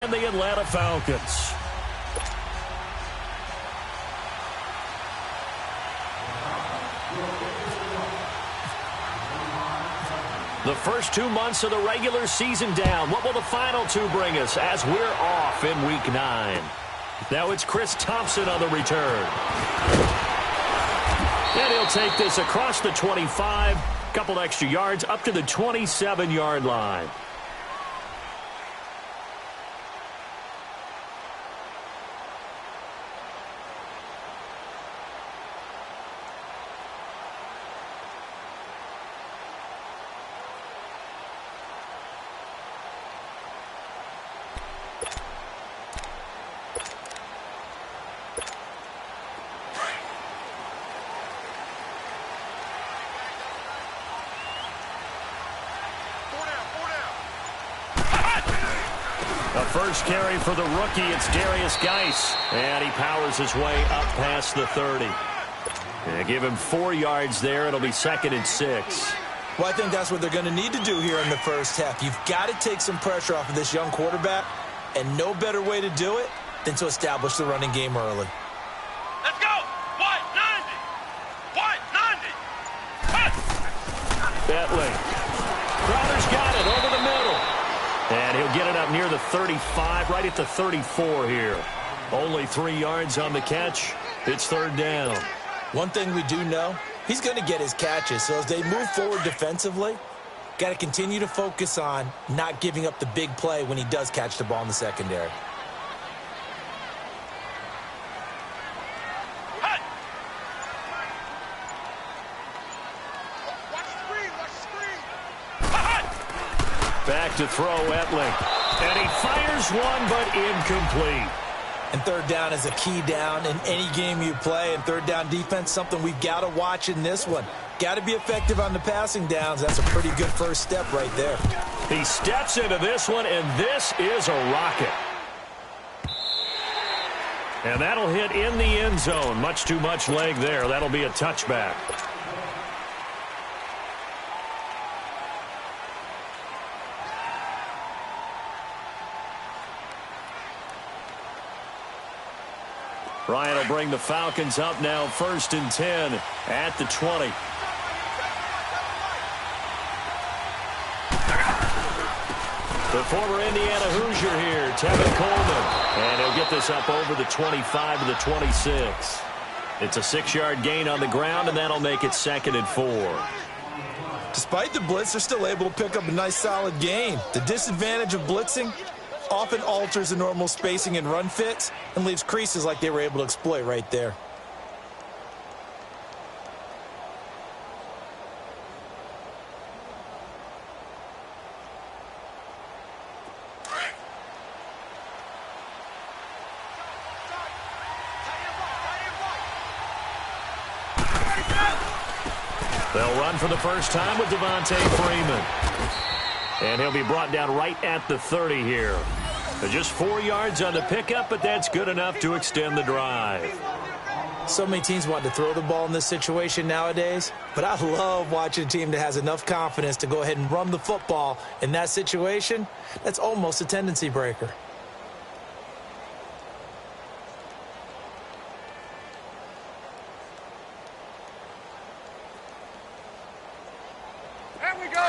And the Atlanta Falcons. The first 2 months of the regular season down. What will the final two bring us as we're off in Week 9? Now it's Chris Thompson on the return. And he'll take this across the 25, couple extra yards up to the 27-yard line. The first carry for the rookie, it's Darius Geis. And he powers his way up past the 30. And give him 4 yards there. It'll be 2nd and 6. Well, I think that's what they're going to need to do here in the first half. You've got to take some pressure off of this young quarterback, and no better way to do it than to establish the running game early. Let's go! White 90! White 90! Bentley. Crowder's got it over the middle. And he'll get it up near the 35, right at the 34 here. Only 3 yards on the catch. It's 3rd down. One thing we do know, he's going to get his catches. So as they move forward defensively, got to continue to focus on not giving up the big play when he does catch the ball in the secondary. Back to throw, Etling. And he fires one, but incomplete. And 3rd down is a key down in any game you play. And 3rd down defense, something we've got to watch in this one. Got to be effective on the passing downs. That's a pretty good first step right there. He steps into this one, and this is a rocket. And that'll hit in the end zone. Much too much leg there. That'll be a touchback. Ryan will bring the Falcons up now 1st and 10 at the 20. The former Indiana Hoosier here, Tevin Coleman. And he'll get this up over the 25 to the 26. It's a 6-yard gain on the ground, and that'll make it 2nd and 4. Despite the blitz, they're still able to pick up a nice solid gain. The disadvantage of blitzing often alters the normal spacing and run fits and leaves creases like they were able to exploit right there. They'll run for the first time with Devontae Freeman. And he'll be brought down right at the 30 here. Just 4 yards on the pickup, but that's good enough to extend the drive. So many teams want to throw the ball in this situation nowadays, but I love watching a team that has enough confidence to go ahead and run the football in that situation. That's almost a tendency breaker. There we go!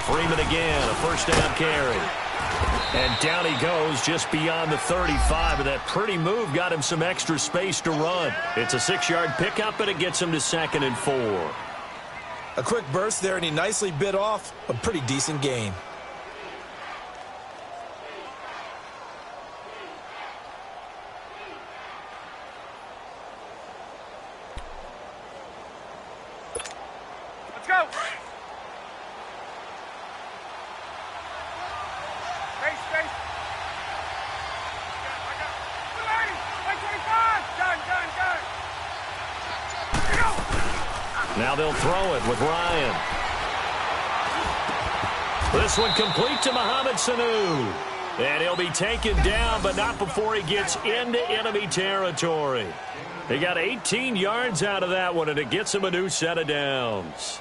Freeman again, a first down carry. And down he goes just beyond the 35. And that pretty move got him some extra space to run. It's a 6-yard pickup, and it gets him to 2nd and 4. A quick burst there, and he nicely bit off a pretty decent gain. Let's go! Now they'll throw it with Ryan. This one complete to Mohamed Sanu. And he'll be taken down, but not before he gets into enemy territory. He got 18 yards out of that one, and it gets him a new set of downs.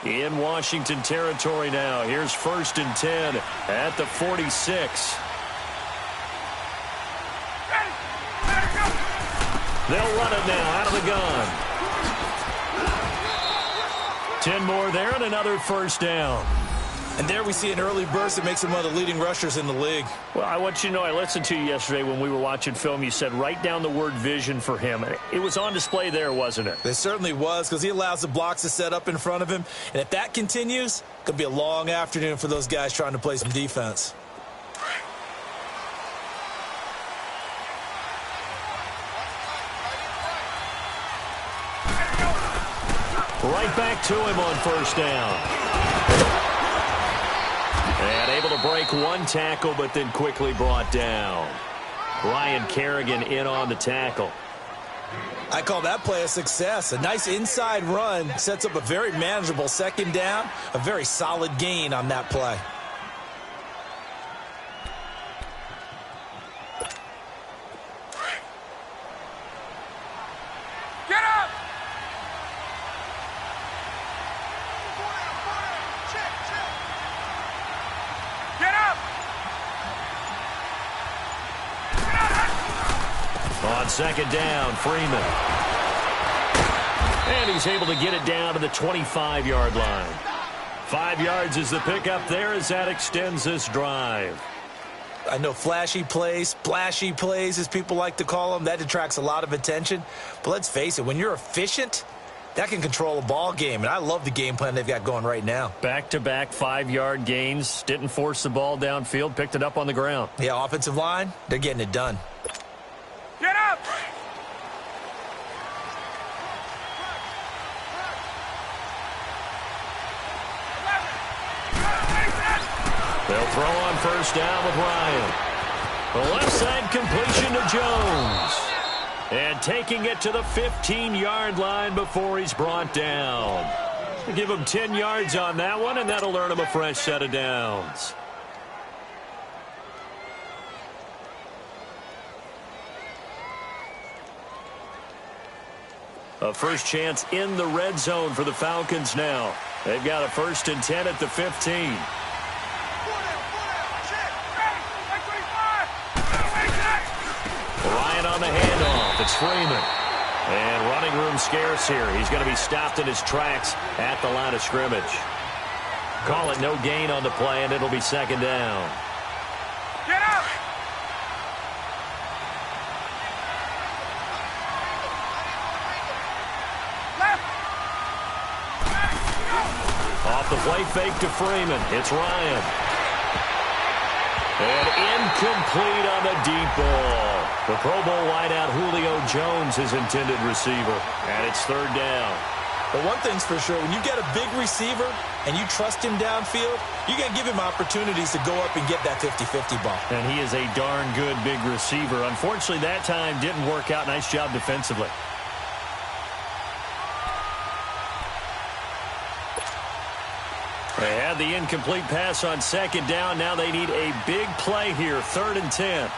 In Washington territory now. Here's 1st and 10 at the 46. They'll run it now out of the gun. 10 more there and another first down. And there we see an early burst that makes him one of the leading rushers in the league. Well, I want you to know, I listened to you yesterday when we were watching film. You said write down the word vision for him. It was on display there, wasn't it? It certainly was, because he allows the blocks to set up in front of him. And if that continues, it could be a long afternoon for those guys trying to play some defense. Right back to him on first down. And able to break one tackle, but then quickly brought down. Ryan Kerrigan in on the tackle. I call that play a success. A nice inside run sets up a very manageable second down. A very solid gain on that play. On second down, Freeman. And he's able to get it down to the 25-yard line. 5 yards is the pickup there as that extends this drive. I know flashy plays, splashy plays, as people like to call them, that attracts a lot of attention. But let's face it, when you're efficient, that can control a ball game. And I love the game plan they've got going right now. Back-to-back 5-yard gains. Didn't force the ball downfield. Picked it up on the ground. Yeah, offensive line, they're getting it done. Get up! They'll throw on first down with Ryan. The left side completion to Jones. And taking it to the 15-yard line before he's brought down. Give him 10 yards on that one, and that'll earn him a fresh set of downs. A first chance in the red zone for the Falcons now. They've got a 1st and 10 at the 15. Ryan on the handoff. It's Freeman. And running room scarce here. He's going to be stopped in his tracks at the line of scrimmage. Call it no gain on the play, and it'll be second down. Get up! Off the play fake to Freeman. It's Ryan. And incomplete on the deep ball. The Pro Bowl wideout Julio Jones, his intended receiver. And it's third down. But one thing's for sure, when you get a big receiver and you trust him downfield, you're going to give him opportunities to go up and get that 50-50 ball. And he is a darn good big receiver. Unfortunately, that time didn't work out. Nice job defensively. They had the incomplete pass on second down. Now they need a big play here. 3rd and 10.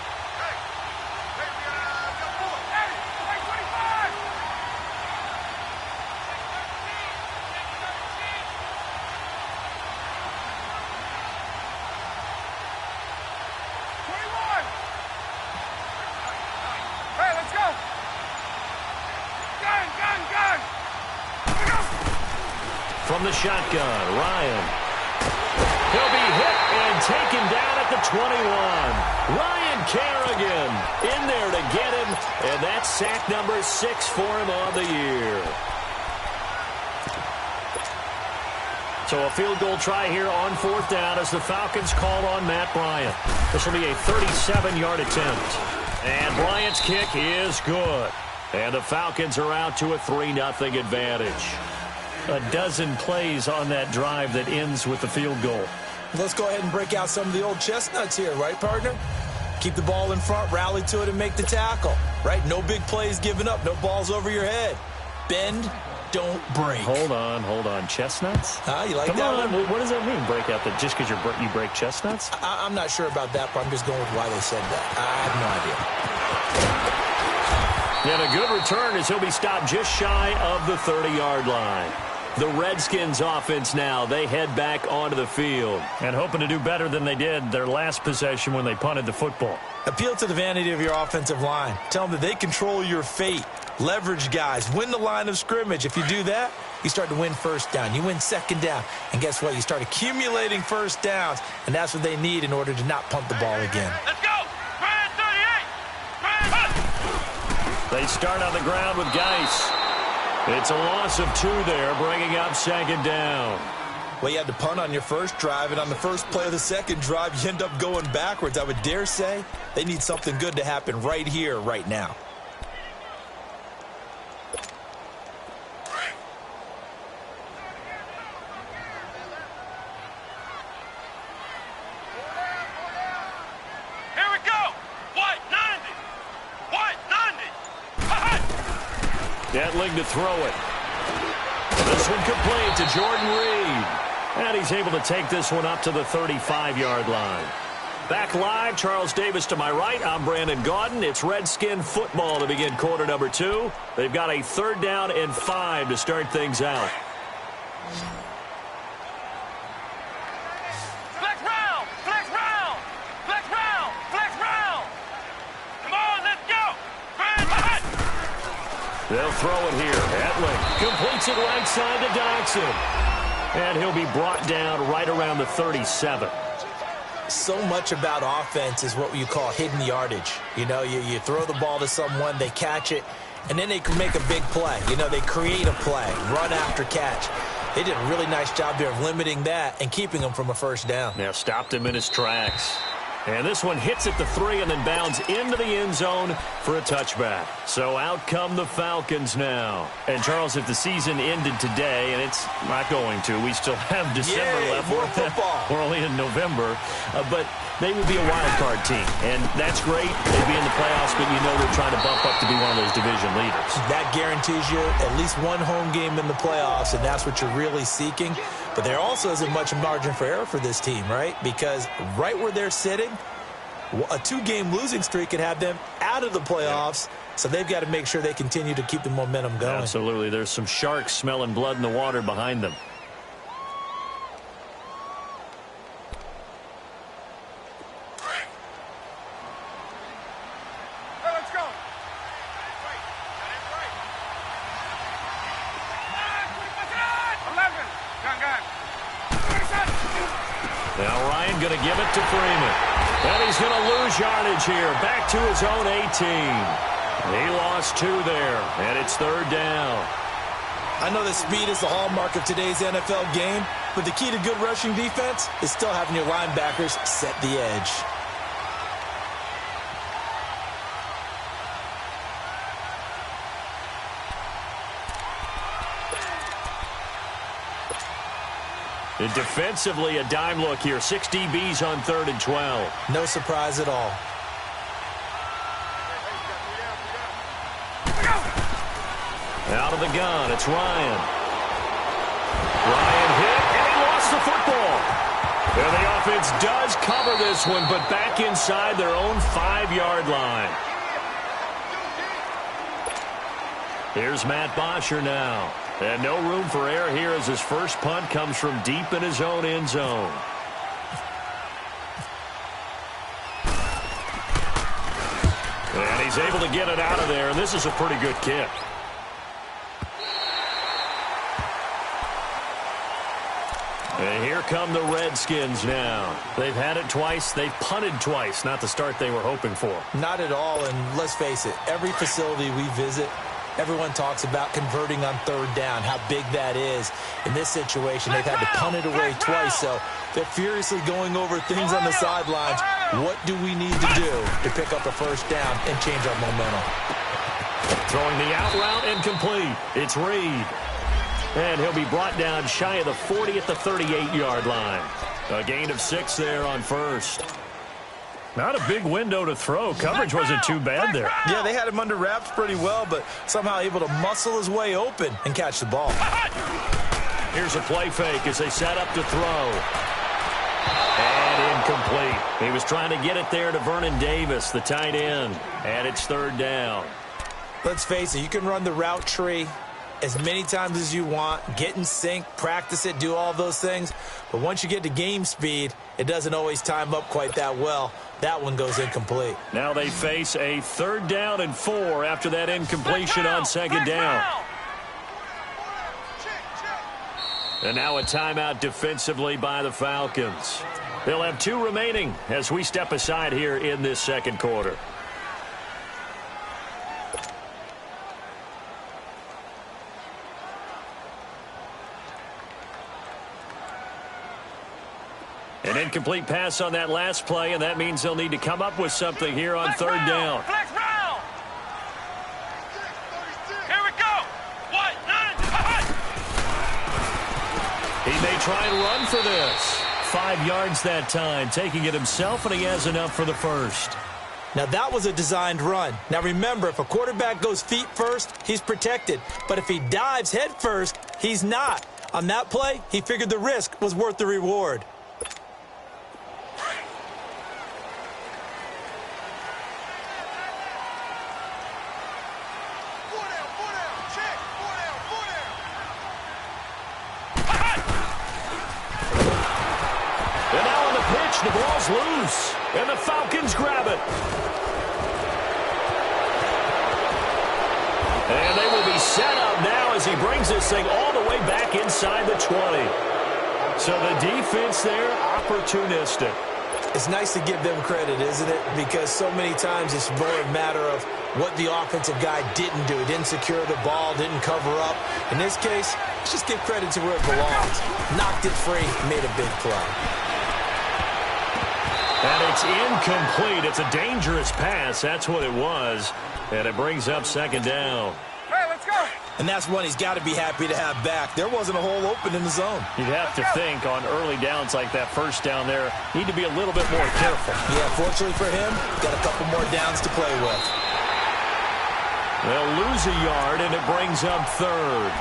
From the shotgun, Ryan. He'll be hit and taken down at the 21. Ryan Kerrigan in there to get him, and that's sack number 6 for him on the year. So a field goal try here on 4th down as the Falcons call on Matt Bryant. This will be a 37-yard attempt. And Bryant's kick is good. And the Falcons are out to a 3-0 advantage. A dozen plays on that drive that ends with the field goal. Let's go ahead and break out some of the old chestnuts here, right, partner? Keep the ball in front, rally to it, and make the tackle, right? No big plays given up, no balls over your head. Bend, don't break. Hold on. Chestnuts? You like Come that on. one? What does that mean, break out? That just because you break chestnuts? I'm not sure about that, but I'm just going with why they said that. I have no idea. And a good return as he'll be stopped just shy of the 30-yard line. The Redskins offense now, they head back onto the field and hoping to do better than they did their last possession when they punted the football. Appeal to the vanity of your offensive line. Tell them that they control your fate. Leverage guys. Win the line of scrimmage. If you do that, you start to win first down. You win second down. And guess what? You start accumulating first downs, and that's what they need in order to not punt the ball again. Let's go! Brand 38! Brand! They start on the ground with Geis. It's a loss of 2 there, bringing up second down. Well, you had to punt on your first drive, and on the first play of the second drive, you end up going backwards. I would dare say they need something good to happen right here, right now. Here we go! White 90! White 90! Gatling to throw it. This one complete to Jordan Reed. And he's able to take this one up to the 35-yard line. Back live, Charles Davis to my right. I'm Brandon Gaudin. It's Redskin football to begin quarter number 2. They've got a 3rd down and 5 to start things out. Flex round! Flex round! Flex round! Flex round! Come on, let's go! Brand hot! They'll throw it here. Gatling completes it right side to Dodson. And he'll be brought down right around the 37. So much about offense is what you call hidden yardage. You know, you throw the ball to someone, they catch it, and then they can make a big play. You know, they create a play, run after catch. They did a really nice job there of limiting that and keeping him from a first down. Now stopped him in his tracks. And this one hits at the 3 and then bounds into the end zone for a touchback. So out come the Falcons now. And, Charles, if the season ended today, and it's not going to, we still have December left. More football. We're only in November. But they would be a wild card team. And that's great. They'd be in the playoffs, but you know they're trying to bump up to be one of those division leaders. That guarantees you at least one home game in the playoffs, and that's what you're really seeking. But there also isn't much margin for error for this team, right? Because right where they're sitting, a 2-game losing streak could have them out of the playoffs, so they've got to make sure they continue to keep the momentum going. Absolutely. There's some sharks smelling blood in the water behind them. Let's go! Now Ryan going to give it to Freeman. And he's going to lose yardage here. Back to his own 18. He lost 2 there, and it's 3rd down. I know that speed is the hallmark of today's NFL game, but the key to good rushing defense is still having your linebackers set the edge. And defensively, a dime look here. 6 DBs on 3rd and 12. No surprise at all. Out of the gun, it's Ryan. Ryan hit, and he lost the football. And the offense does cover this one, but back inside their own 5-yard line. Here's Matt Bosher now. And no room for error here as his first punt comes from deep in his own end zone. And he's able to get it out of there, and this is a pretty good kick. And here come the Redskins now. They've had it twice. They've punted twice. Not the start they were hoping for. Not at all, and let's face it, every facility we visit, everyone talks about converting on 3rd down, how big that is. In this situation, they've had to punt it away twice, so they're furiously going over things on the sidelines. What do we need to do to pick up a first down and change our momentum? Throwing the out route incomplete. It's Reed. And he'll be brought down shy of the 40 at the 38-yard line. A gain of 6 there on first. Not a big window to throw. Coverage wasn't too bad there. Yeah, they had him under wraps pretty well, but somehow able to muscle his way open and catch the ball. Here's a play fake as they set up to throw. And incomplete. He was trying to get it there to Vernon Davis, the tight end. And it's 3rd down. Let's face it, you can run the route tree as many times as you want, get in sync, practice it, do all those things. But once you get to game speed, it doesn't always time up quite that well. That one goes incomplete. Now they face a 3rd down and 4 after that incompletion on 2nd down. And now a timeout defensively by the Falcons. They'll have 2 remaining as we step aside here in this 2nd quarter. An incomplete pass on that last play, and that means they'll need to come up with something here on 3rd down. Flex round. Here we go. 1, 9. He may try and run for this. 5 yards that time, taking it himself, and he has enough for the first. Now, that was a designed run. Now, remember, if a quarterback goes feet first, he's protected. But if he dives head first, he's not. On that play, he figured the risk was worth the reward. The ball's loose, and the Falcons grab it. And they will be set up now as he brings this thing all the way back inside the 20. So the defense there, opportunistic. It's nice to give them credit, isn't it? Because so many times it's more a matter of what the offensive guy didn't do. He didn't secure the ball, didn't cover up. In this case, let's just give credit to where it belongs. Knocked it free, made a big play. And it's incomplete. It's a dangerous pass. That's what it was. And it brings up 2nd down. Hey, let's go. And that's one he's got to be happy to have back. There wasn't a hole open in the zone. You'd have to think on early downs like that first down there, need to be a little bit more careful. Yeah, fortunately for him, got a couple more downs to play with. They'll lose a yard, and it brings up 3rd.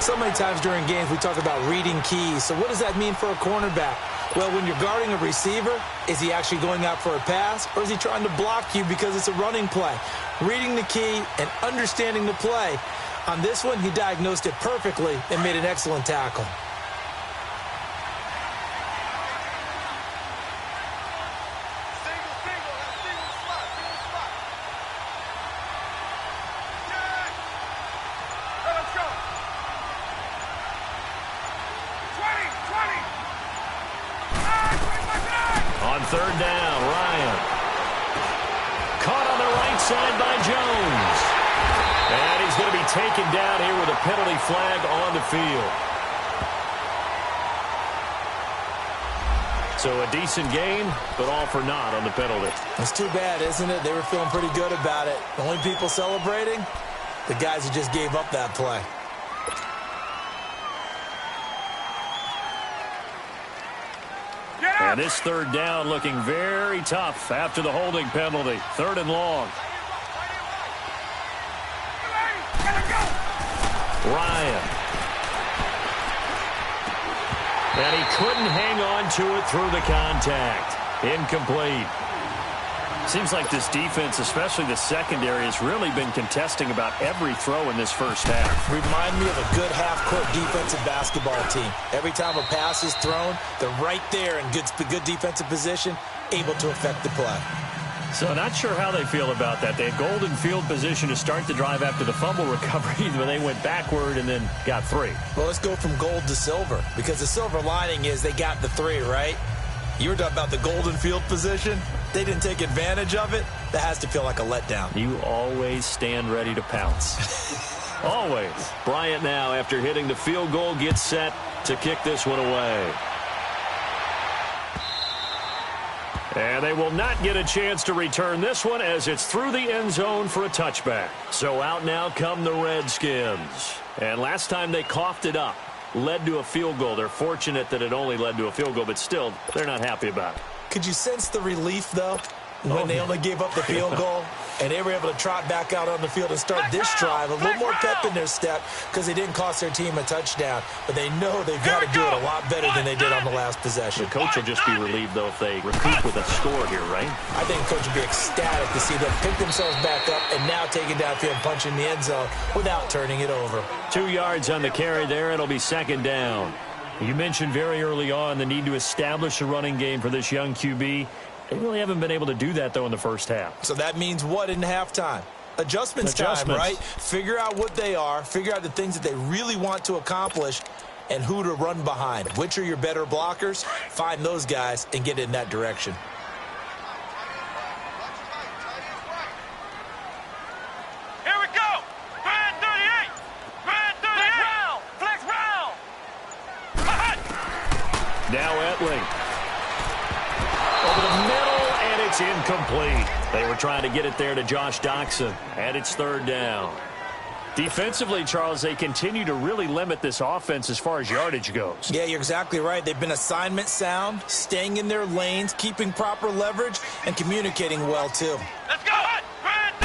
So many times during games we talk about reading keys. So what does that mean for a cornerback? Well, when you're guarding a receiver, is he actually going out for a pass, or is he trying to block you because it's a running play? Reading the key and understanding the play. On this one, he diagnosed it perfectly and made an excellent tackle. On 3rd down, Ryan. Caught on the right side by Jones. And he's going to be taken down here with a penalty flag on the field. So a decent gain, but all for naught on the penalty. It's too bad, isn't it? They were feeling pretty good about it. The only people celebrating, the guys who just gave up that play. And this 3rd down looking very tough after the holding penalty. 3rd and long. Ryan. And he couldn't hang on to it through the contact. Incomplete. Seems like this defense, especially the secondary, has really been contesting about every throw in this first half. Remind me of a good half-court defensive basketball team. Every time a pass is thrown, they're right there in good defensive position, able to affect the play. So not sure how they feel about that. They had golden field position to start the drive after the fumble recovery, but they went backward and then got 3. Well, let's go from gold to silver, because the silver lining is they got the 3, right? You were talking about the golden field position. They didn't take advantage of it. That has to feel like a letdown. You always stand ready to pounce. Always. Bryant now, after hitting the field goal, gets set to kick this one away. And they will not get a chance to return this one as it's through the end zone for a touchback. So out now come the Redskins. And last time they coughed it up. led to a field goal. They're fortunate that it only led to a field goal, but still, they're not happy about it. Could you sense the relief, though, when they only gave up the field goal and they were able to trot back out on the field and start this drive a little more pep in their step because they didn't cost their team a touchdown, but they know they've got to do it a lot better than they did on the last possession. The coach will just be relieved, though, if they recoup with a score here, right? I think the coach would be ecstatic to see them pick themselves back up and now take it downfield and punch in the end zone without turning it over. 2 yards on the carry there. It'll be second down. You mentioned very early on the need to establish a running game for this young QB. They really haven't been able to do that, though, in the first half. So that means what in halftime? Adjustments time, right? Figure out what they are, figure out the things that they really want to accomplish, and who to run behind. Which are your better blockers? Find those guys and get in that direction. Here we go. Grand 38. Grand 38. Flex round. Now Etling. Over the middle, and it's incomplete. They were trying to get it there to Josh Doxson, and it's third down. Defensively, Charles, they continue to really limit this offense as far as yardage goes. Yeah, you're exactly right. They've been assignment sound, staying in their lanes, keeping proper leverage, and communicating well, too. Let's go. Grand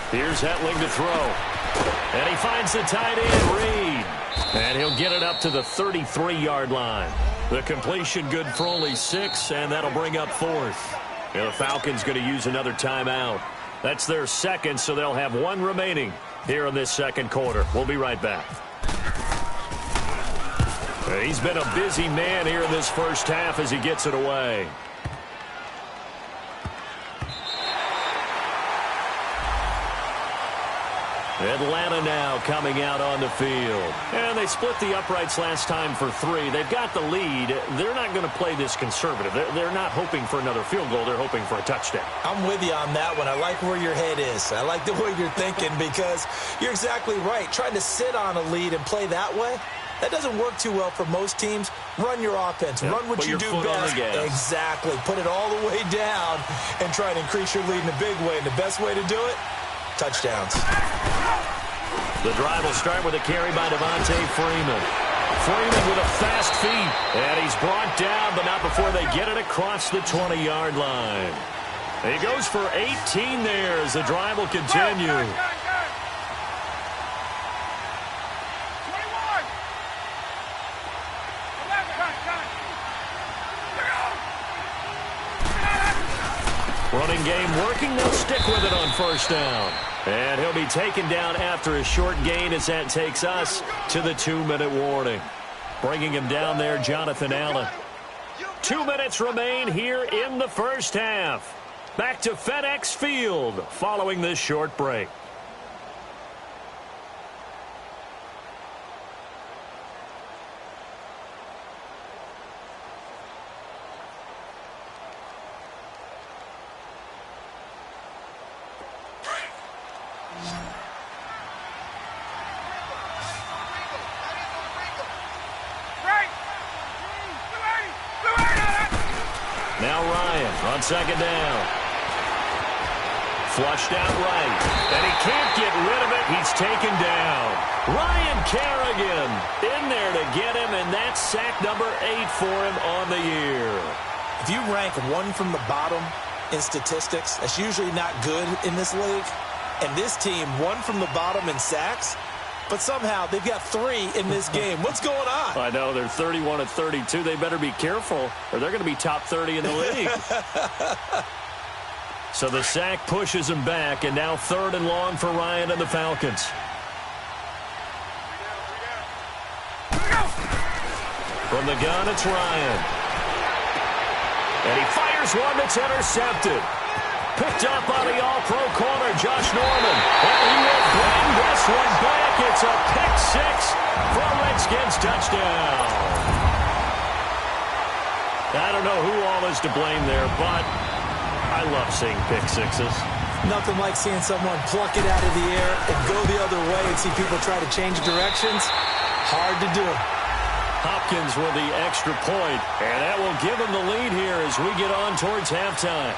38. Here's Etling to throw. And he finds the tight end, Reed. And he'll get it up to the 33-yard line. The completion good for only 6, and that'll bring up fourth. And the Falcons going to use another timeout. That's their second, so they'll have one remaining here in this second quarter. We'll be right back. He's been a busy man here in this first half as he gets it away. Atlanta now coming out on the field. And they split the uprights last time for 3. They've got the lead. They're not going to play this conservative. They're not hoping for another field goal. They're hoping for a touchdown. I'm with you on that one. I like where your head is. I like the way you're thinking because you're exactly right. Trying to sit on a lead and play that way, that doesn't work too well for most teams. Run your offense. Yep. Run what you do best. Exactly. Put it all the way down and try and increase your lead in a big way. And the best way to do it, touchdowns. The drive will start with a carry by Devontae Freeman. Freeman with a fast feet. And he's brought down, but not before they get it across the 20-yard line. He goes for 18 there as the drive will continue. Running game working. They'll stick with it on first down. And he'll be taken down after a short gain as that takes us to the 2-minute warning. Bringing him down there, Jonathan Allen. 2 minutes remain here in the first half. Back to FedEx Field following this short break. Now Ryan on second down. Flushed out right. And he can't get rid of it. He's taken down. Ryan Kerrigan in there to get him, and that's sack number 8 for him on the year. If you rank one from the bottom in statistics, that's usually not good in this league. And this team, one from the bottom in sacks, but somehow they've got 3 in this game. What's going on? I know, they're 31 at 32. They better be careful, or they're going to be top 30 in the league. So the sack pushes him back, and now 3rd and long for Ryan and the Falcons. From the gun, it's Ryan. And he fires one that's intercepted. Picked up on the all-pro corner, Josh Norman. And he will bring this one back. It's a pick-6 for a Redskins touchdown. I don't know who all is to blame there, but I love seeing pick-6s. Nothing like seeing someone pluck it out of the air and go the other way and see people try to change directions. Hard to do. Hopkins with the extra point, and that will give him the lead here as we get on towards halftime.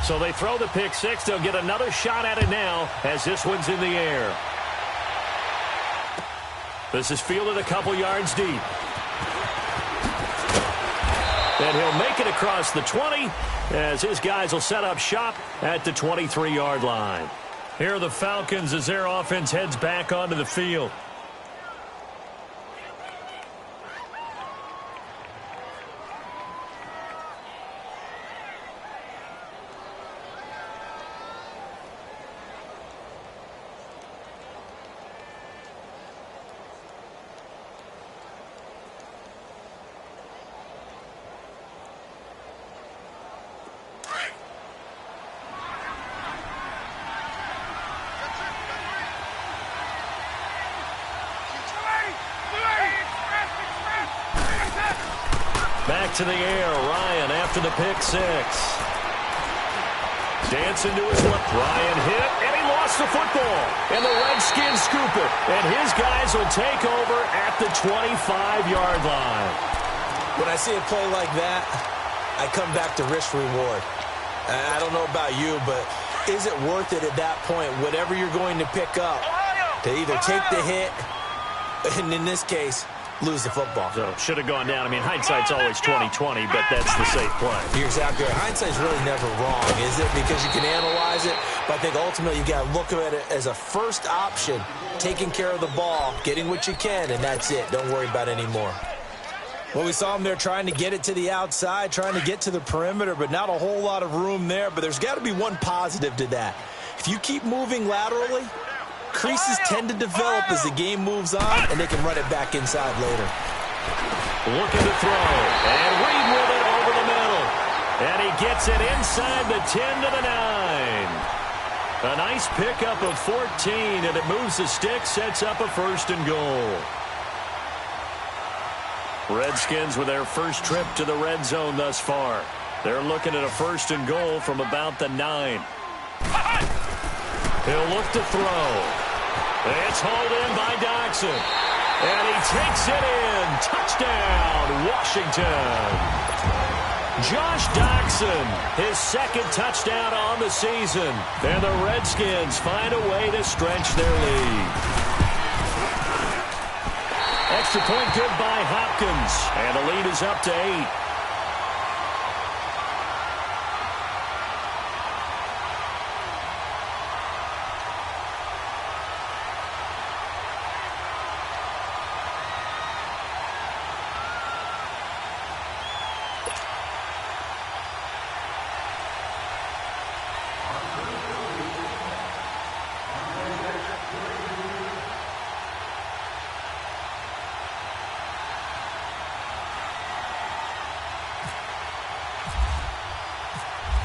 So they throw the pick six. They'll get another shot at it now as this one's in the air. This is fielded a couple yards deep. And he'll make it across the 20 as his guys will set up shop at the 23-yard line. Here are the Falcons as their offense heads back onto the field. Back to the air, Ryan after the pick six. Dancing to his left. Ryan hit, and he lost the football. And the Redskins scoop it. And his guys will take over at the 25-yard line. When I see a play like that, I come back to risk reward. I don't know about you, but is it worth it at that point, whatever you're going to pick up, to either take the hit, and in this case, lose the football? So should have gone down. I mean, hindsight's always 20/20, but that's the safe play. You're exactly right. Hindsight's really never wrong, is it? Because you can analyze it, but I think ultimately you got to look at it as a first option, taking care of the ball, getting what you can, and that's it. Don't worry about any more. Well, we saw him there trying to get it to the outside, trying to get to the perimeter, but not a whole lot of room there. But there's got to be one positive to that. If you keep moving laterally, creases tend to develop as the game moves on, and they can run it back inside later. Looking to throw, and Reed with it over the middle. And he gets it inside the 10 to the 9. A nice pickup of 14, and it moves the stick, sets up a 1st and goal. Redskins with their first trip to the red zone thus far. They're looking at a 1st and goal from about the 9. He'll look to throw. It's hauled in by Doxson. And he takes it in. Touchdown, Washington. Josh Doxson, his 2nd touchdown on the season. And the Redskins find a way to stretch their lead. Extra point good by Hopkins. And the lead is up to 8.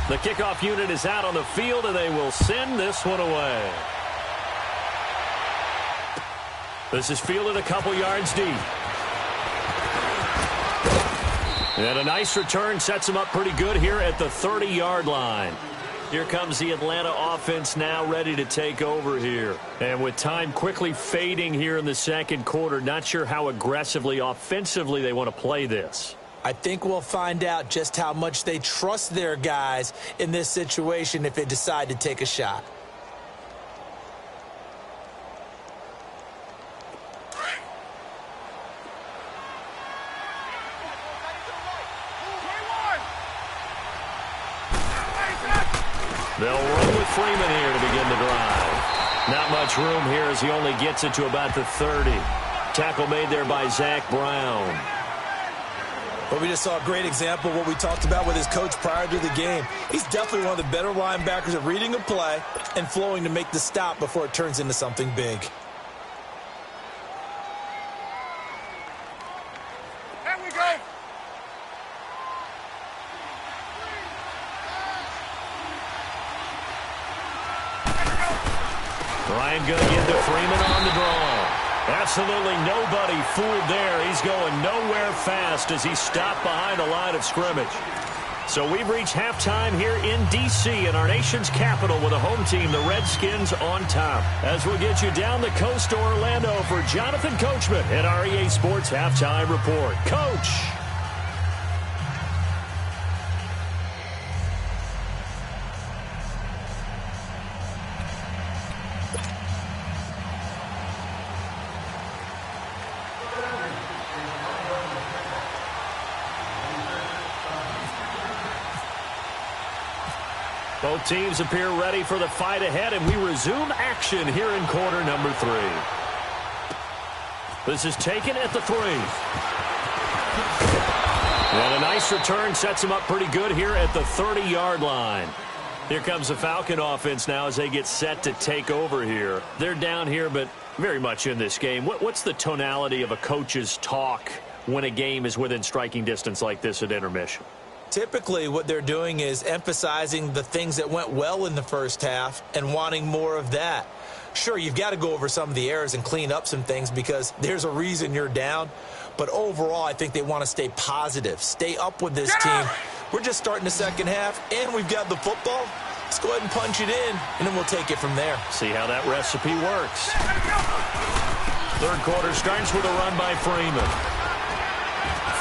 The kickoff unit is out on the field, and they will send this one away. This is fielded a couple yards deep. And a nice return sets them up pretty good here at the 30-yard line. Here comes the Atlanta offense now ready to take over here. And with time quickly fading here in the 2nd quarter, not sure how aggressively, offensively they want to play this. I think we'll find out just how much they trust their guys in this situation if they decide to take a shot. They'll run with Freeman here to begin the drive. Not much room here as he only gets it to about the 30. Tackle made there by Zach Brown. But we just saw a great example of what we talked about with his coach prior to the game. He's definitely one of the better linebackers at reading a play and flowing to make the stop before it turns into something big. There we go. Ryan going to get to Freeman on the draw. Absolutely nobody fooled there. He's going nowhere fast as he's stopped behind the line of scrimmage. So we've reached halftime here in D.C. in our nation's capital with a home team, the Redskins, on top. As we'll get you down the coast to Orlando for Jonathan Coachman at our EA Sports Halftime Report. Coach. Both teams appear ready for the fight ahead, and we resume action here in quarter number 3. This is taken at the 3. And a nice return sets him up pretty good here at the 30-yard line. Here comes the Falcon offense now as they get set to take over here. They're down here, but very much in this game. What's the tonality of a coach's talk when a game is within striking distance like this at intermission? Typically, what they're doing is emphasizing the things that went well in the first half and wanting more of that. Sure, you've got to go over some of the errors and clean up some things because there's a reason you're down. But overall, I think they want to stay positive, stay up with this team. We're just starting the second half, and we've got the football. Let's go ahead and punch it in, and then we'll take it from there. See how that recipe works. Third quarter starts with a run by Freeman.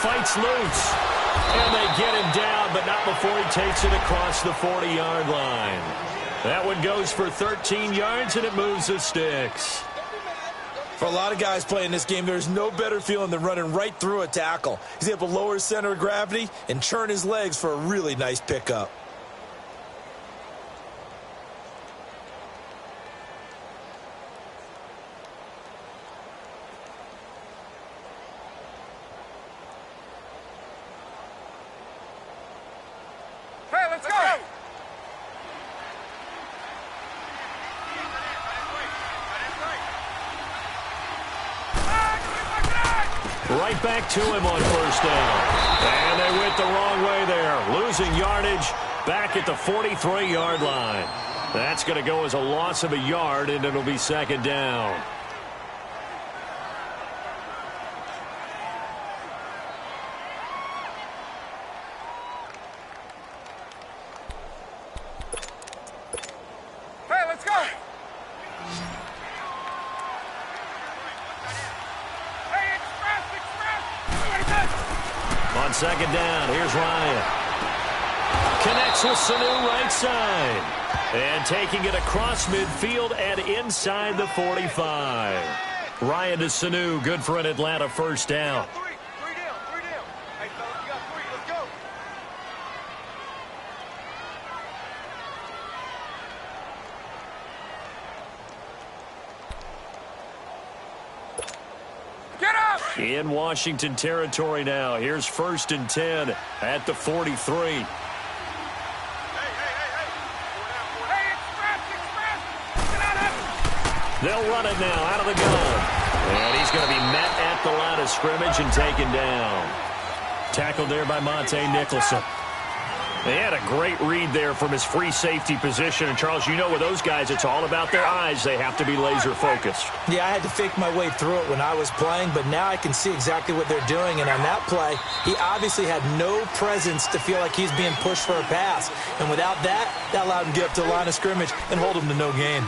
Fights loose. And they get him down, but not before he takes it across the 40-yard line. That one goes for 13 yards, and it moves the sticks. For a lot of guys playing this game, there's no better feeling than running right through a tackle. He's able to lower his center of gravity and churn his legs for a really nice pickup. Hey, let's go! Right back to him on first down. And they went the wrong way there. Losing yardage back at the 43-yard line. That's going to go as a loss of a yard, and it'll be second down. Hey, let's go! On second down, here's Ryan. Connects with Sanu right side. And taking it across midfield and inside the 45. Ryan to Sanu, good for an Atlanta first down. Three down. Hey, fellas, you got 3. Let's go. Get up! In Washington territory now. Here's 1st and 10 at the 43. Hey, express! Get out of it! They'll run it now out of the gun. And he's going to be met at the line of scrimmage and taken down. Tackled there by Monte Nicholson. They had a great read there from his free safety position. And, Charles, you know with those guys, it's all about their eyes. They have to be laser-focused. Yeah, I had to fake my way through it when I was playing, but now I can see exactly what they're doing. And on that play, he obviously had no presence to feel like he's being pushed for a pass. And without that, that allowed him to get up to the line of scrimmage and hold him to no gain.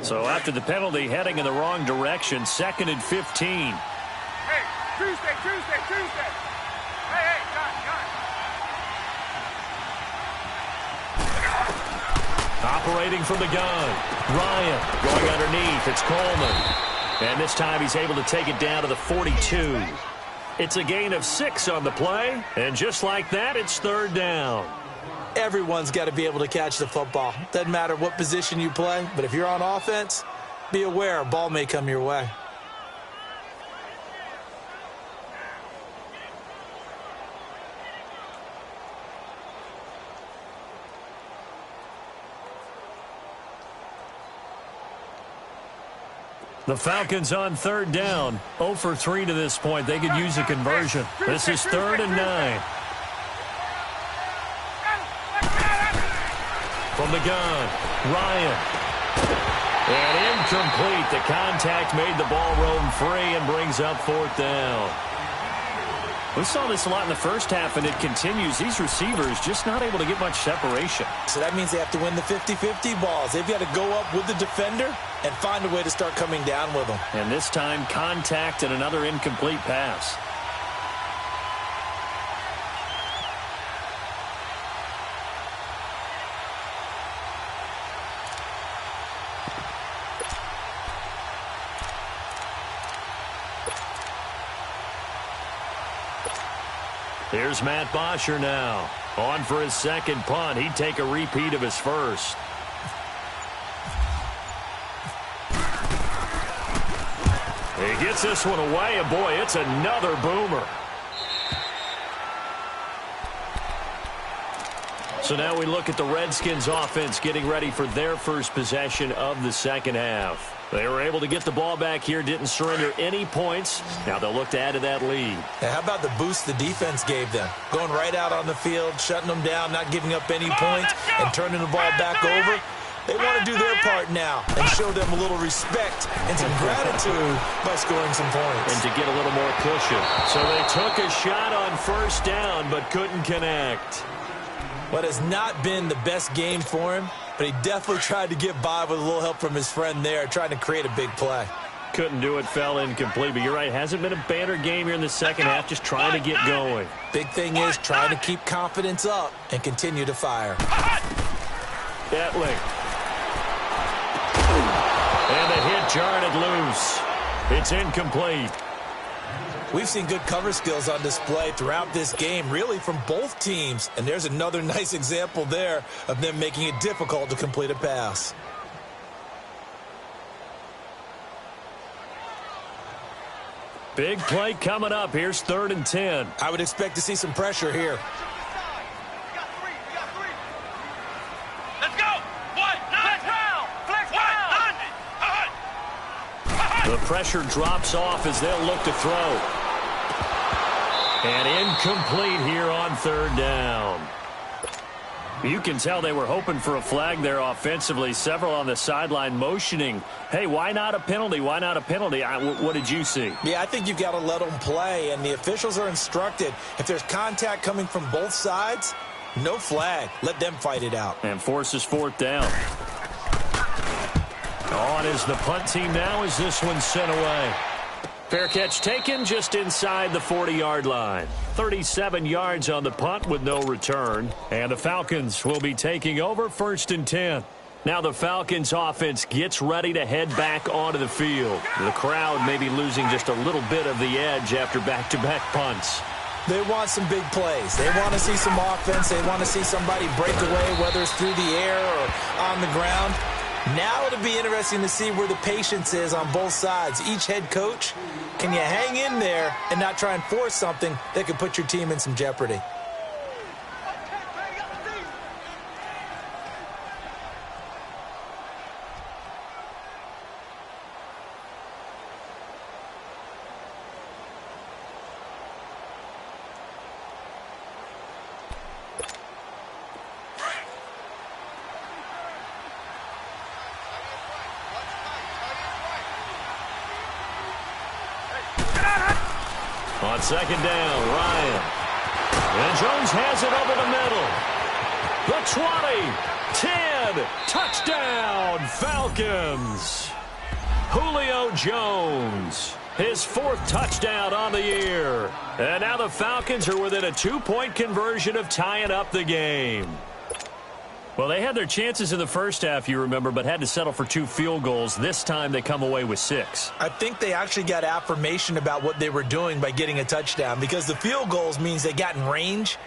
So after the penalty, heading in the wrong direction, 2nd and 15. Hey, Tuesday. Hey, gun. Operating from the gun. Ryan going underneath. It's Coleman. And this time he's able to take it down to the 42. It's a gain of 6 on the play. And just like that, it's 3rd down. Everyone's got to be able to catch the football. Doesn't matter what position you play, but if you're on offense, be aware a ball may come your way. The Falcons on 3rd down. 0 for 3 to this point. They could use a conversion. This is 3rd and 9. From the gun, Ryan. And incomplete. The contact made the ball roam free and brings up 4th down. We saw this a lot in the first half, and it continues. These receivers just not able to get much separation. So that means they have to win the 50-50 balls. They've got to go up with the defender and find a way to start coming down with them. And this time, contact and another incomplete pass. Here's Matt Bosher now. On for his second punt. He'd take a repeat of his first. He gets this one away, and boy, it's another boomer. So now we look at the Redskins offense getting ready for their first possession of the second half. They were able to get the ball back here, didn't surrender any points. Now they'll look to add to that lead. Now, how about the boost the defense gave them? Going right out on the field, shutting them down, not giving up any points, and turning the ball back over. They want to do their part now and show them a little respect and some gratitude by scoring some points. And to get a little more cushion. So they took a shot on first down but couldn't connect. What has not been the best game for him, but he definitely tried to get by with a little help from his friend there, trying to create a big play. Couldn't do it, fell incomplete, but you're right, hasn't been a banner game here in the second half, just trying to get going. Big thing is trying to keep confidence up and continue to fire. Etling. And the hit jarred it loose. It's incomplete. We've seen good cover skills on display throughout this game, really from both teams. And there's another nice example there of them making it difficult to complete a pass. Big play coming up. Here's 3rd and 10. I would expect to see some pressure here. Let's go. Flex round. Flex round. The pressure drops off as they'll look to throw. And incomplete here on 3rd down. You can tell they were hoping for a flag there offensively. Several on the sideline motioning, hey, why not a penalty? Why not a penalty? What did you see? Yeah, I think you've got to let them play, and the officials are instructed. If there's contact coming from both sides, no flag. Let them fight it out. And forces 4th down. On is the punt team now as this one's sent away. Fair catch taken just inside the 40-yard line. 37 yards on the punt with no return. And the Falcons will be taking over 1st and 10. Now the Falcons offense gets ready to head back onto the field. The crowd may be losing just a little bit of the edge after back-to-back punts. They want some big plays. They want to see some offense. They want to see somebody break away, whether it's through the air or on the ground. Now it'll be interesting to see where the patience is on both sides. Each head coach, can you hang in there and not try and force something that could put your team in some jeopardy? On 2nd down, Ryan. And Jones has it over the middle. The 20, 10, touchdown, Falcons. Julio Jones, his 4th touchdown on the year. And now the Falcons are within a 2-point conversion of tying up the game. Well, they had their chances in the first half, you remember, but had to settle for 2 field goals. This time they come away with 6. I think they actually got affirmation about what they were doing by getting a touchdown, because the field goals means they got in range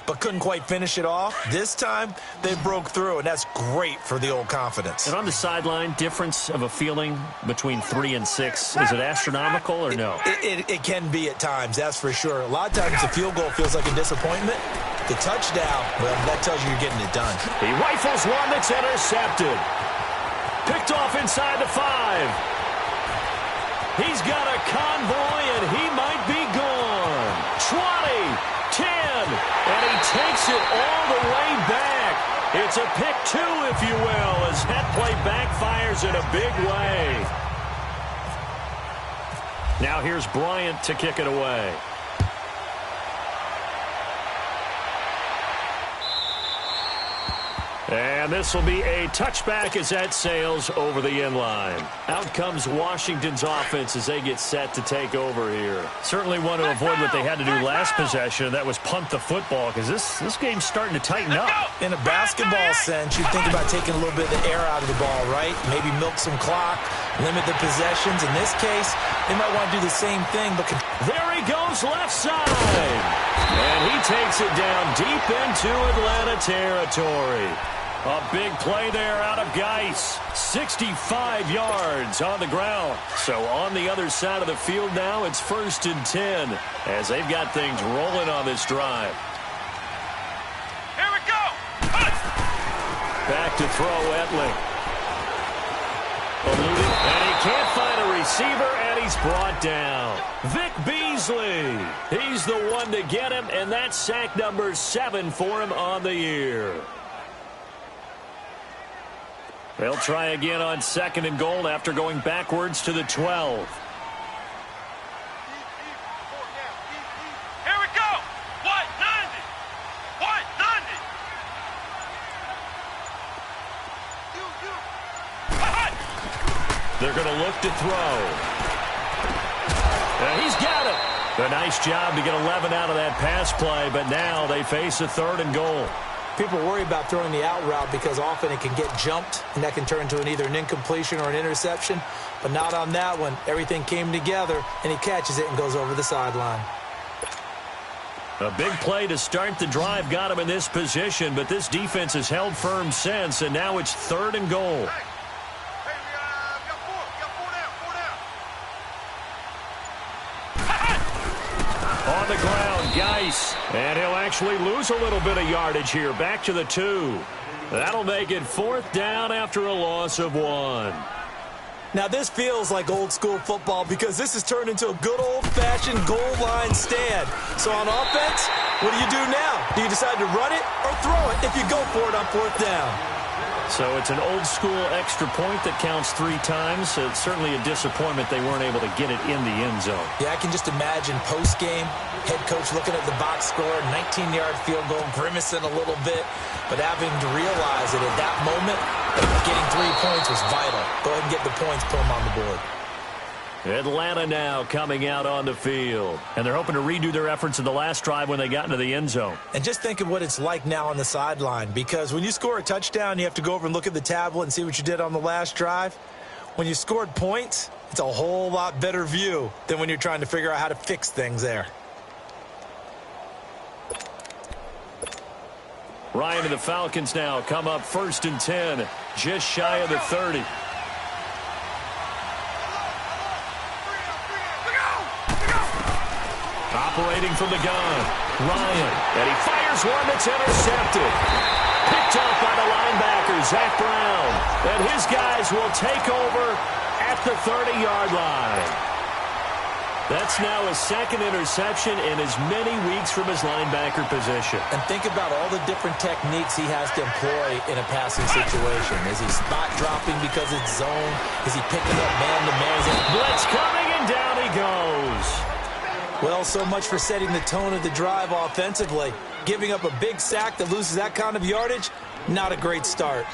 but couldn't quite finish it off. This time they broke through, and that's great for the old confidence. And on the sideline, difference of a feeling between 3 and 6, is it astronomical or no? It can be at times, that's for sure. A lot of times the field goal feels like a disappointment. The touchdown, well, that tells you you're getting it done. He rifles one that's intercepted. Picked off inside the 5. He's got a convoy, and he might be gone. 20, 10, and he takes it all the way back. It's a pick 2, if you will, as that play backfires in a big way. Now here's Bryant to kick it away. And this will be a touchback as that sails over the end line. Out comes Washington's offense as they get set to take over here. Certainly want to avoid what they had to do last possession, that was punt the football, because this game's starting to tighten up. In a basketball sense, you think about taking a little bit of the air out of the ball, right? Maybe milk some clock, limit the possessions. In this case, they might want to do the same thing. But there he goes. goes left side. And he takes it down deep into Atlanta territory. A big play there out of Geis. 65 yards on the ground. So on the other side of the field now, it's 1st and 10 as they've got things rolling on this drive. Here we go. Cut. Back to throw Etling. Eluded, and he can't find a receiver, and he's brought down. Vic Beasley. He's the one to get him, and that's sack number 7 for him on the year. They'll try again on 2nd and goal after going backwards to the 12. Here we go. What? 90. What? 90. They're going to look to throw. And he's got it. A nice job to get 11 out of that pass play, but now they face a 3rd and goal. People worry about throwing the out route because often it can get jumped, and that can turn into either an incompletion or an interception. But not on that one. Everything came together, and he catches it and goes over the sideline. A big play to start the drive got him in this position, but this defense has held firm since, and now it's 3rd and goal. On the ground, Geis. And he'll actually lose a little bit of yardage here. Back to the 2. That'll make it 4th down after a loss of 1. Now, this feels like old-school football because this has turned into a good old-fashioned goal line stand. So on offense, what do now? Do you decide to run it or throw it if you go for it on 4th down? So it's an old-school extra point that counts 3 times. So it's certainly a disappointment they weren't able to get it in the end zone. Yeah, I can just imagine post-game, head coach looking at the box score, 19-yard field goal, grimacing a little bit, but having to realize that at that moment, getting 3 points was vital. Go ahead and get the points, put them on the board. Atlanta now coming out on the field. And they're hoping to redo their efforts in the last drive when they got into the end zone. And just think of what it's like now on the sideline, because when you score a touchdown, you have to go over and look at the tablet and see what you did on the last drive. When you scored points, it's a whole lot better view than when you're trying to figure out how to fix things there. Ryan and the Falcons now come up 1st and 10, just shy of the 30. Operating from the gun, Ryan, and he fires one that's intercepted. Picked up by the linebacker, Zach Brown, and his guys will take over at the 30-yard line. That's now his 2nd interception in as many weeks from his linebacker position. And think about all the different techniques he has to employ in a passing situation. Is he spot dropping because it's zone? Is he picking up man-to-man? Blitz coming, and down he goes. Well, so much for setting the tone of the drive offensively. Giving up a big sack that loses that kind of yardage, not a great start.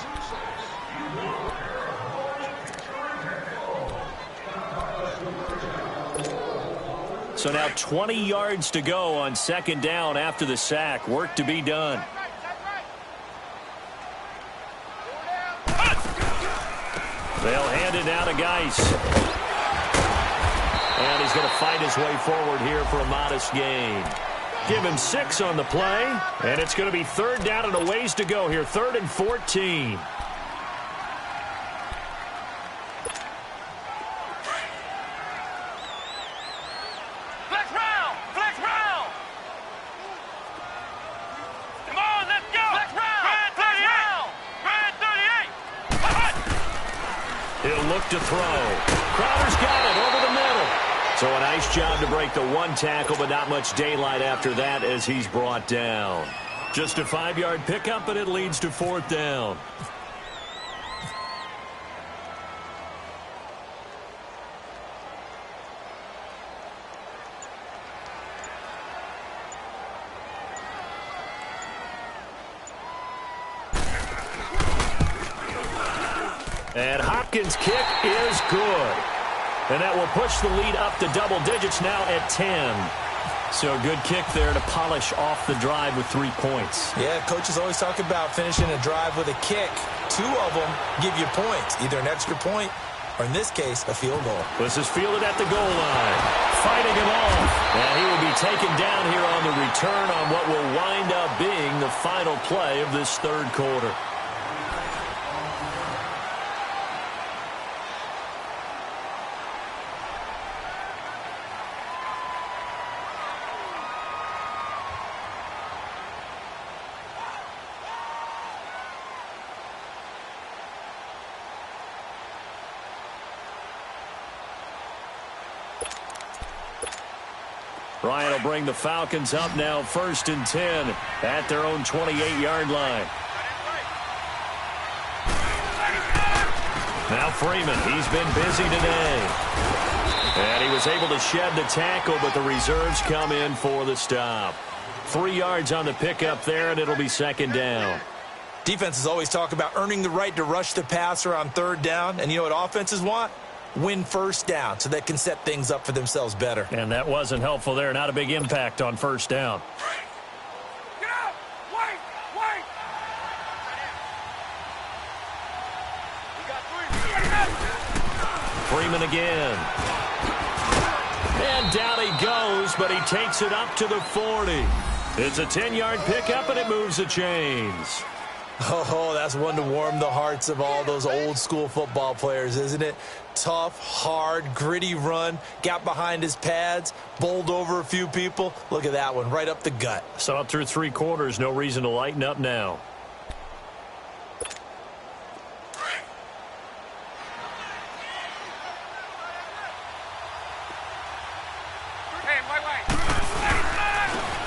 So now 20 yards to go on 2nd down after the sack. Work to be done. They'll hand it down to Geis. And he's going to fight his way forward here for a modest gain. Give him 6 on the play, and it's going to be 3rd down and a ways to go here, 3rd and 14. Flex round. Flex round. Come on, let's go. Flex round. Flex round. Brand 38. He'll look to throw. Crowder's got it over the middle. So a nice job to break the 1 tackle, but not much daylight after that as he's brought down. Just a 5-yard pickup, but it leads to 4th down. And Hopkins' kick is good. And that will push the lead up to double digits now at 10. So a good kick there to polish off the drive with 3 points. Yeah, coaches always talk about finishing a drive with a kick. 2 of them give you points, either an extra point or in this case, a field goal. This is fielded at the goal line. Fighting him off. And he will be taken down here on the return on what will wind up being the final play of this third quarter. Ryan will bring the Falcons up now 1st and 10 at their own 28-yard line. Now Freeman, he's been busy today. And he was able to shed the tackle, but the reserves come in for the stop. 3 yards on the pickup there, and it'll be 2nd down. Defenses always talk about earning the right to rush the passer on 3rd down, and you know what offenses want? Win 1st down so they can set things up for themselves better. And that wasn't helpful there. Not a big impact on 1st down. Get out! Wait! Wait! We got 3. Freeman again. And down he goes, but he takes it up to the 40. It's a 10-yard pickup, and it moves the chains. Oh, that's one to warm the hearts of all those old-school football players, isn't it? Tough, hard, gritty run, got behind his pads, bowled over a few people. Look at that one, right up the gut. So up through 3 quarters, no reason to lighten up now.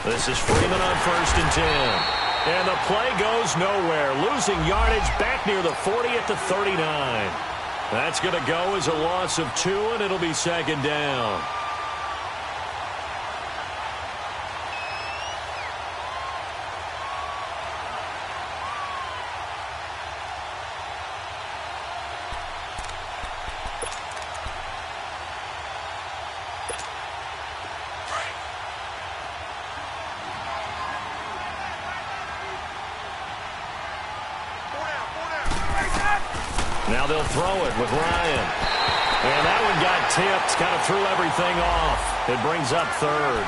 This is Freeman on 1st and 10. And the play goes nowhere. Losing yardage back near the 40 at the 39. That's going to go as a loss of 2, and it'll be 2nd down. Now they'll throw it with Ryan. And that one got tipped, kind of threw everything off. It brings up 3rd.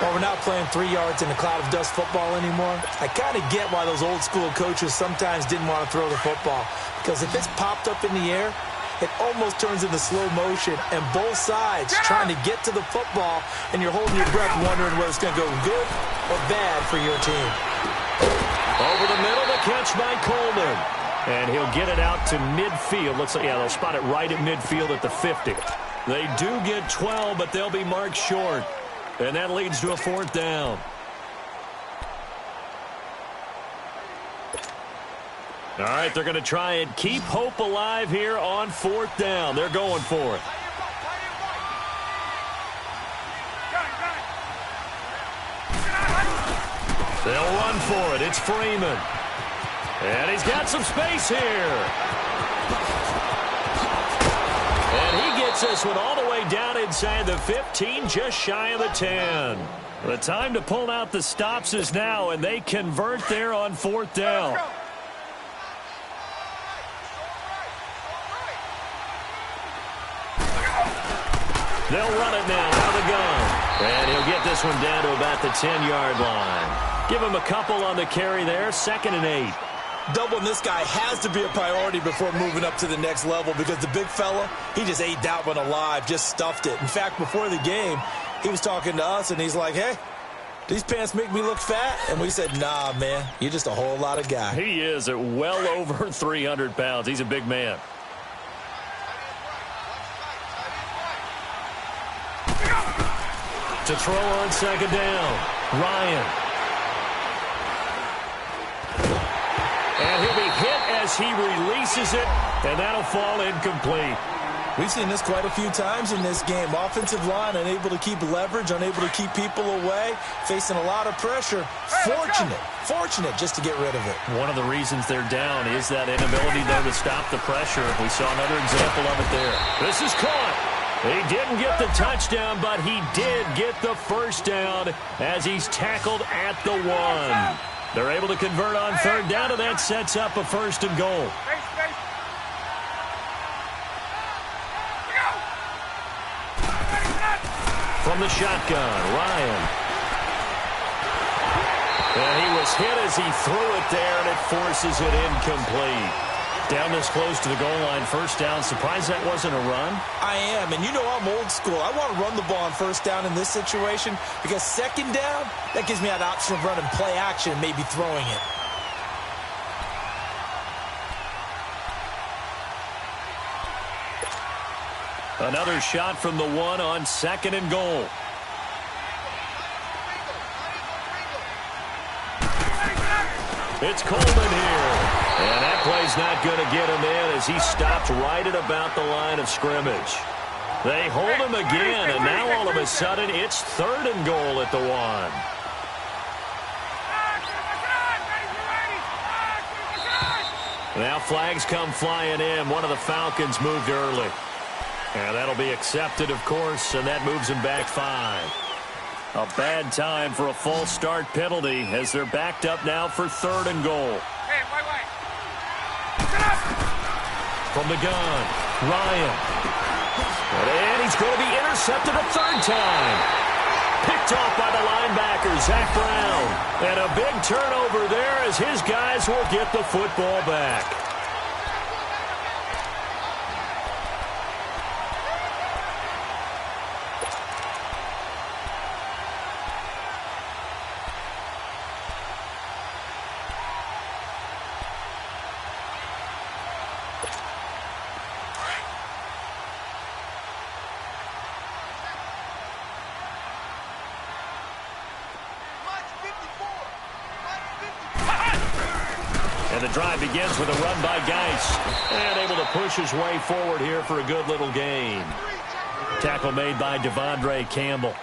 Well, we're not playing 3 yards in a cloud of dust football anymore. I kind of get why those old-school coaches sometimes didn't want to throw the football. Because if it's popped up in the air, it almost turns into slow motion. And both sides trying to get to the football, and you're holding your breath wondering whether it's going to go good or bad for your team. Over the middle, the catch by Coleman. And he'll get it out to midfield. Looks like, yeah, they'll spot it right at midfield at the 50. They do get 12, but they'll be marked short. And that leads to a 4th down. All right, they're going to try and keep hope alive here on 4th down. They're going for it. They'll run for it. It's Freeman. And he's got some space here. And he gets this one all the way down inside the 15, just shy of the 10. The time to pull out the stops is now, and they convert there on 4th down. They'll run it now out of the gun. And he'll get this one down to about the 10-yard line. Give him a couple on the carry there, 2nd and 8. Doubling this guy has to be a priority before moving up to the next level because the big fella, he just ate that one alive, just stuffed it. In fact, before the game, he was talking to us, and he's like, hey, these pants make me look fat? And we said, nah, man, you're just a whole lot of guy. He is at well over 300 pounds. He's a big man. To throw on 2nd down, Ryan. And he'll be hit as he releases it, and that'll fall incomplete. We've seen this quite a few times in this game. Offensive line unable to keep leverage, unable to keep people away, facing a lot of pressure. Fortunate just to get rid of it. One of the reasons they're down is that inability, though, to stop the pressure. We saw another example of it there. This is caught. He didn't get the touchdown, but he did get the 1st down as he's tackled at the 1. They're able to convert on 3rd down, and that sets up a 1st and goal. From the shotgun, Ryan. And he was hit as he threw it there, and it forces it incomplete. Down this close to the goal line, first down. Surprised that wasn't a run? I am, and you know I'm old school. I want to run the ball on first down in this situation because second down, that gives me that option of running play action and maybe throwing it. Another shot from the one on second and goal. It's Coleman here. And that play's not going to get him in as he stopped right at about the line of scrimmage. They hold him again, and now all of a sudden it's third and goal at the one. Now flags come flying in. One of the Falcons moved early. And that'll be accepted, of course, and that moves him back 5. A bad time for a false start penalty as they're backed up now for third and goal. Hey, wait. From the gun, Ryan. And he's going to be intercepted a third time. Picked off by the linebacker, Zach Brown. And a big turnover there as his guys will get the football back. And the drive begins with a run by Geis. And able to push his way forward here for a good little gain. Tackle made by Devondre Campbell.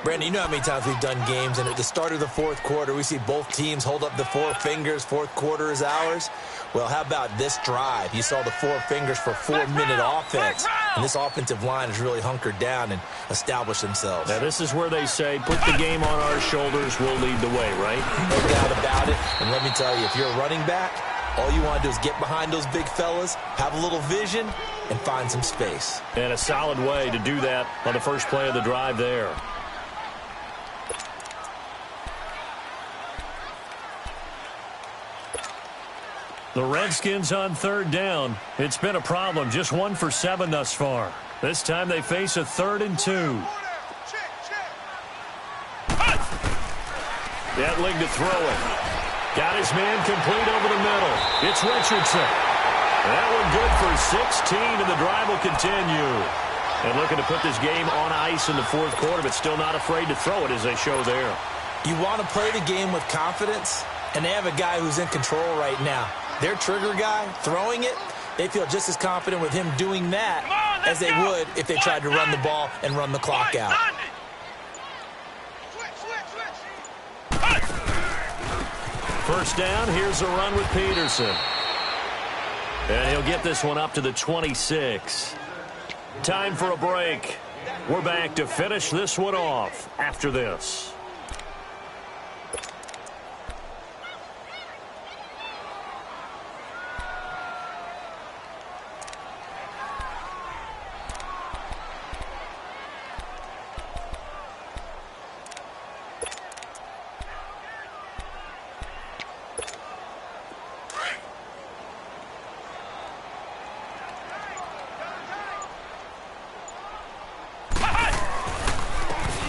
Brandon, you know how many times we've done games, and at the start of the fourth quarter, we see both teams hold up the four fingers, fourth quarter is ours. Well, how about this drive? You saw the four fingers for 4-minute offense, and this offensive line has really hunkered down and established themselves. Now, this is where they say, put the game on our shoulders, we'll lead the way, right? No doubt about it, and let me tell you, if you're a running back, all you want to do is get behind those big fellas, have a little vision, and find some space. And a solid way to do that on the first play of the drive there. The Redskins on third down. It's been a problem. Just 1 for 7 thus far. This time they face a 3rd and 2. Etling to throw it. Got his man complete over the middle. It's Richardson. That one good for 16, and the drive will continue. And looking to put this game on ice in the fourth quarter, but still not afraid to throw it as they show there. You want to play the game with confidence, and they have a guy who's in control right now. Their trigger guy throwing it, they feel just as confident with him doing that as they would if they tried to run the ball and run the clock out. First down, here's a run with Peterson. And he'll get this one up to the 26. Time for a break. We're back to finish this one off after this.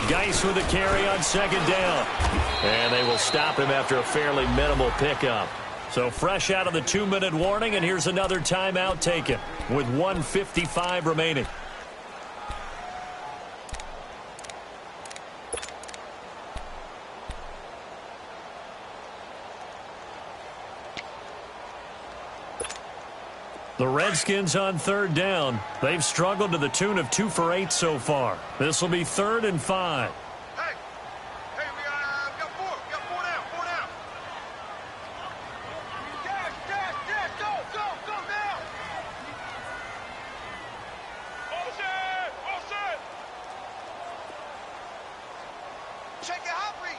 Geis with a carry on second down. And they will stop him after a fairly minimal pickup. So fresh out of the 2-minute warning, and here's another timeout taken with 1:55 remaining. The Redskins on third down. They've struggled to the tune of 2 for 8 so far. This will be 3rd and 5. Hey, we got 4. We got 4 down. 4 down. Dash, go now. All set. Check your hot read.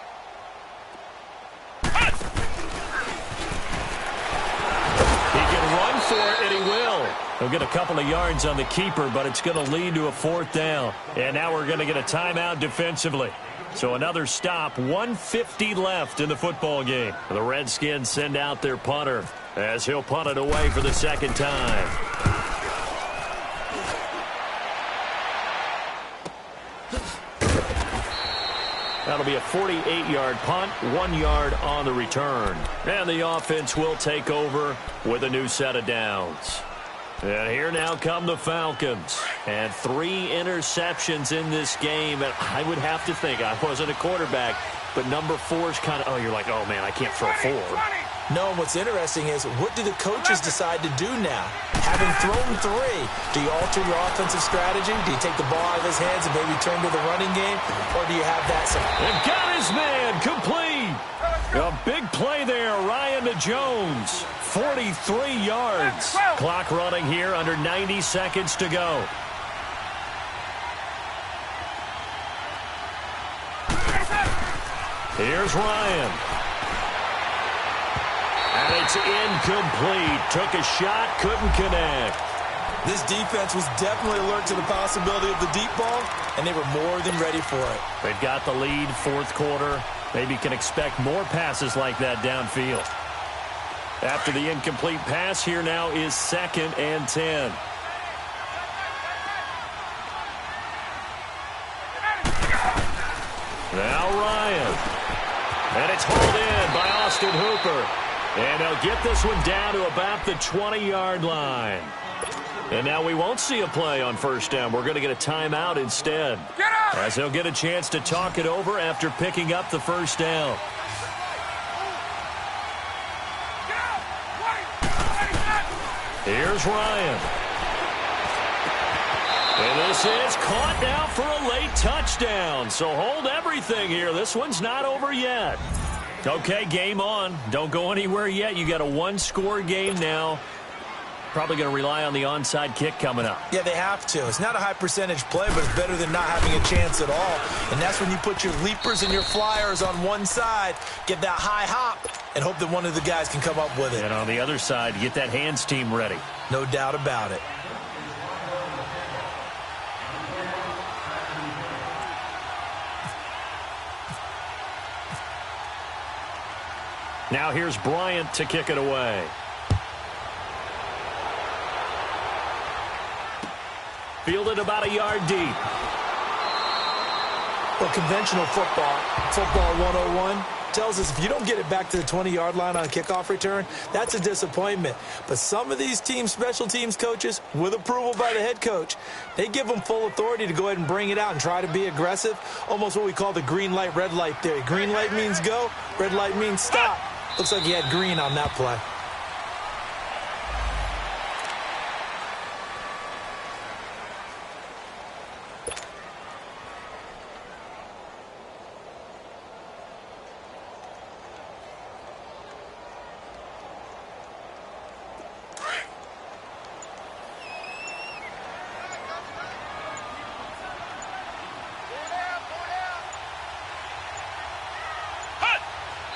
He can run for it, and he will. They'll get a couple of yards on the keeper, but it's going to lead to a 4th down. And now we're going to get a timeout defensively. So another stop, 1:50 left in the football game. The Redskins send out their punter as he'll punt it away for the 2nd time. That'll be a 48-yard punt, 1 yard on the return. And the offense will take over with a new set of downs. And here now come the Falcons. And 3 interceptions in this game. And I would have to think, I wasn't a quarterback, but number 4 is kind of, you're like, oh, man, I can't throw 4. No, and what's interesting is, what do the coaches decide to do now? Having thrown 3, do you alter your offensive strategy? Do you take the ball out of his hands and maybe turn to the running game? Or do you have that? And got his man complete. A big play there, Ryan to Jones. 43 yards. Clock running here, under 90 seconds to go. Here's Ryan. And it's incomplete. Took a shot, couldn't connect. This defense was definitely alert to the possibility of the deep ball, and they were more than ready for it. They've got the lead, 4th quarter. Maybe can expect more passes like that downfield. After the incomplete pass, here now is 2nd and 10. Now Ryan. And it's hauled in by Austin Hooper. And they'll get this one down to about the 20-yard line. And now we won't see a play on 1st down. We're going to get a timeout instead. As they'll get a chance to talk it over after picking up the 1st down. Here's Ryan. And this is caught now for a late touchdown. So hold everything here. This one's not over yet. Okay, game on. Don't go anywhere yet. You got a 1-score game now. Probably going to rely on the onside kick coming up. Yeah, they have to. It's not a high percentage play, but it's better than not having a chance at all. And that's when you put your leapers and your flyers on one side, get that high hop, and hope that one of the guys can come up with it. And on the other side, get that hands team ready. No doubt about it. Now here's Bryant to kick it away. Fielded about a yard deep. Well, conventional football 101, tells us if you don't get it back to the 20-yard line on a kickoff return, that's a disappointment. But some of these team special teams coaches, with approval by the head coach, they give them full authority to go ahead and bring it out and try to be aggressive, almost what we call the green light, red light theory. Green light means go, red light means stop. Looks like he had green on that play.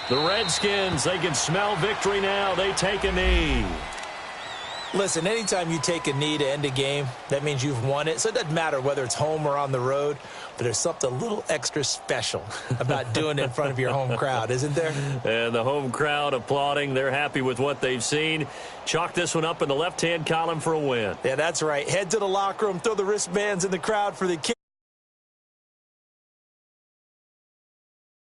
The Redskins, they can smell victory now. They take a knee. Listen, anytime you take a knee to end a game, that means you've won it. So it doesn't matter whether it's home or on the road, but there's something a little extra special about doing it in front of your home crowd, isn't there? And the home crowd applauding. They're happy with what they've seen. Chalk this one up in the left-hand column for a win. Yeah, that's right. Head to the locker room, throw the wristbands in the crowd for the kids.